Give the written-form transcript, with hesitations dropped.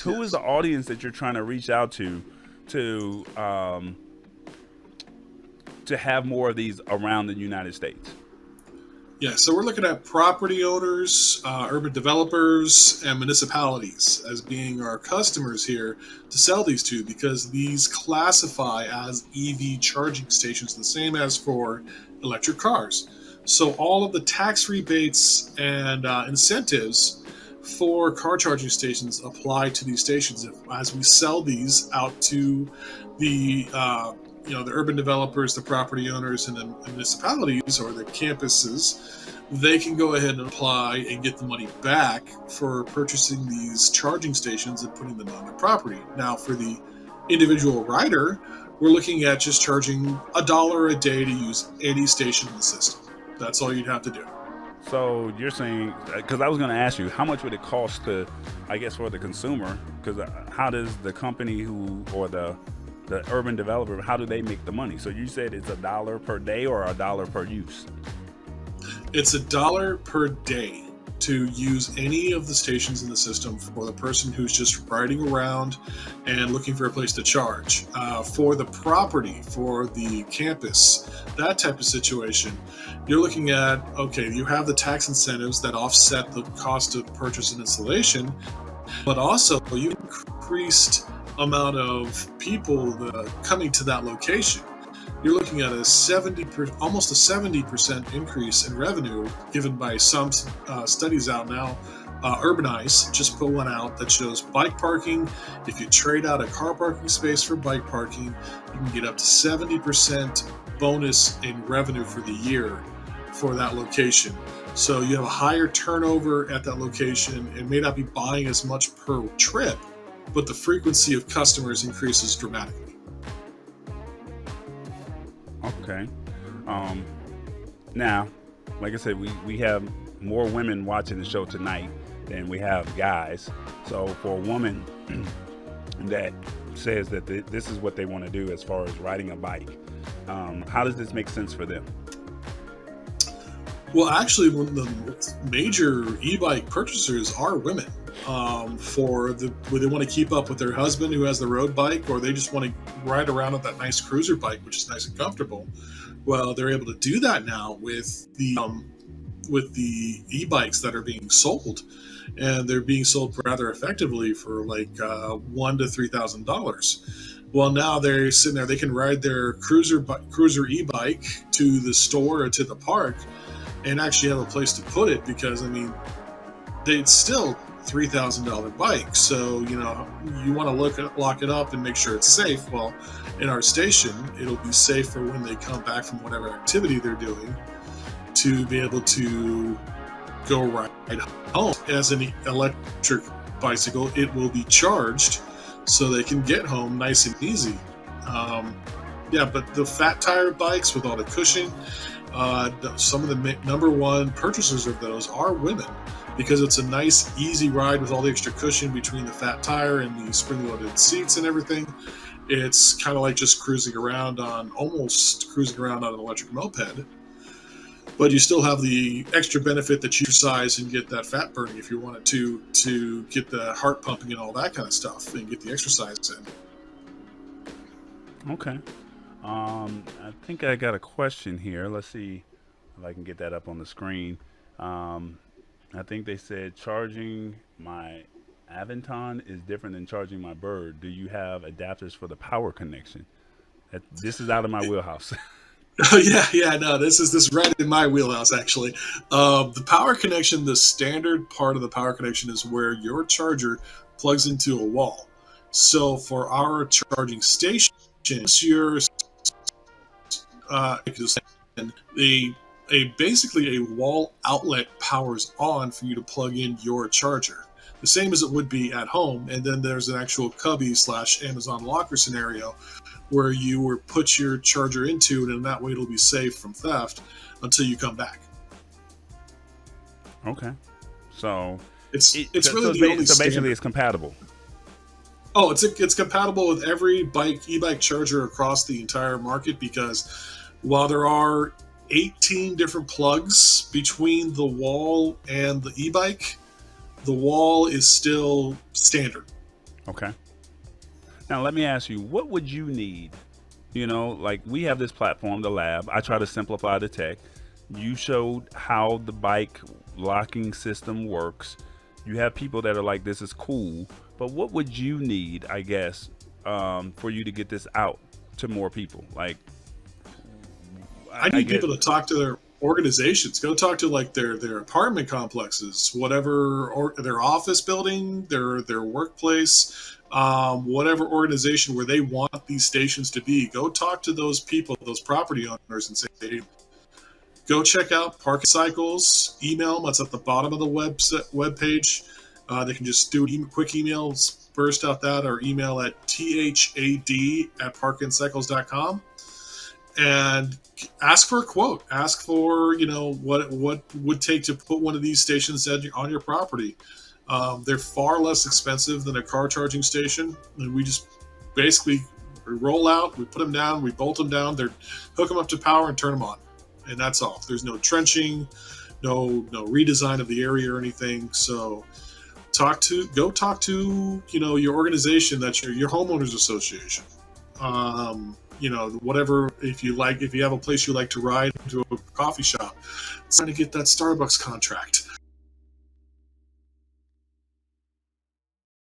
who is the Yes. audience that you're trying to reach out to um, to have more of these around the United States? Yeah, so we're looking at property owners, urban developers, and municipalities as being our customers here to sell these to because these classify as EV charging stations, the same as for electric cars. So all of the tax rebates and incentives for car charging stations apply to these stations as we sell these out to the the urban developers, the property owners, and the municipalities or the campuses. They can go ahead and apply and get the money back for purchasing these charging stations and putting them on their property. Now, for the individual rider, we're looking at just charging $1 a day to use any station in the system. That's all you'd have to do. So you're saying, because I was going to ask you, how much would it cost to, I guess, for the consumer? Because how does the company who or the urban developer, how do they make the money? So you said it's $1 per day or $1 per use? It's $1 per day to use any of the stations in the system for the person who's just riding around and looking for a place to charge. For the property, for the campus, that type of situation, you're looking at okay, you have the tax incentives that offset the cost of purchase and installation, but also you increased amount of people coming to that location. You're looking at a almost a 70% increase in revenue given by some studies out now. Urbanize just put one out that shows bike parking. If you trade out a car parking space for bike parking, you can get up to 70% bonus in revenue for the year for that location. So you have a higher turnover at that location and may not be buying as much per trip, but the frequency of customers increases dramatically. Okay. Um, Now, like I said, we have more women watching the show tonight than we have guys. So for a woman that says that this is what they want to do as far as riding a bike, how does this make sense for them? Well, actually, one of the major e-bike purchasers are women. Where they want to keep up with their husband who has the road bike, or they just want to ride around on that nice cruiser bike, which is nice and comfortable. Well, they're able to do that now with the e-bikes that are being sold, and they're being sold rather effectively for like $1,000 to $3,000. Well, now they're sitting there; they can ride their cruiser e-bike to the store or to the park, and actually have a place to put it because I mean they'd still $3,000 bike. So you want to lock it up and make sure it's safe. Well, in our station, it'll be safe for when they come back from whatever activity they're doing to be able to go ride home. As an electric bicycle, it will be charged so they can get home nice and easy. Um, yeah, but the fat tire bikes with all the cushion, some of the number one purchasers of those are women because it's a nice, easy ride with all the extra cushion between the fat tire and the spring-loaded seats and everything. It's kind of like just almost cruising around on an electric moped, but you still have the extra benefit that you exercise and get that fat burning if you wanted to get the heart pumping and all that kind of stuff and get the exercise in. Okay. I think I got a question here. Let's see if I can get that up on the screen. Um, I think they said charging my Aventon is different than charging my Bird. Do you have adapters for the power connection? This is out of my wheelhouse. Oh yeah, yeah. No, this is right in my wheelhouse actually. The power connection, the standard part of the power connection is where your charger plugs into a wall. So for our charging station, your a basically a wall outlet powers on for you to plug in your charger, the same as it would be at home. And then there's an actual cubby slash Amazon locker scenario where you would put your charger into it, and that way it'll be safe from theft until you come back. Okay. So It's really the only so basically standard. it's compatible. Oh, it's compatible with every e-bike charger across the entire market because while there are 18 different plugs between the wall and the e-bike, the wall is still standard. Okay. Now let me ask you, what would you need? Like we have this platform, the lab. I try to simplify the tech. You showed how the bike locking system works. You have people that are like, this is cool. But what would you need, I guess, for you to get this out to more people? Like, I I need get, people to talk to their organizations. Go talk to like their apartment complexes, whatever, or their office building, their workplace, whatever organization where they want these stations to be. Go talk to those people, those property owners, and say, hey, go check out Park Cycles. Email them. It's at the bottom of the web page. They can just do quick emails burst out that, or email at thad@parkentcycles.com and ask for a quote. Ask for what it would take to put one of these stations on your property. They're far less expensive than a car charging station, and we just basically we roll out, we put them down, we bolt them down, they hook them up to power and turn them on, and that's all. There's no trenching, no redesign of the area or anything. So go talk to your organization, that's your homeowners association. Whatever, if you have a place you like to ride to, a coffee shop, trying to get that Starbucks contract.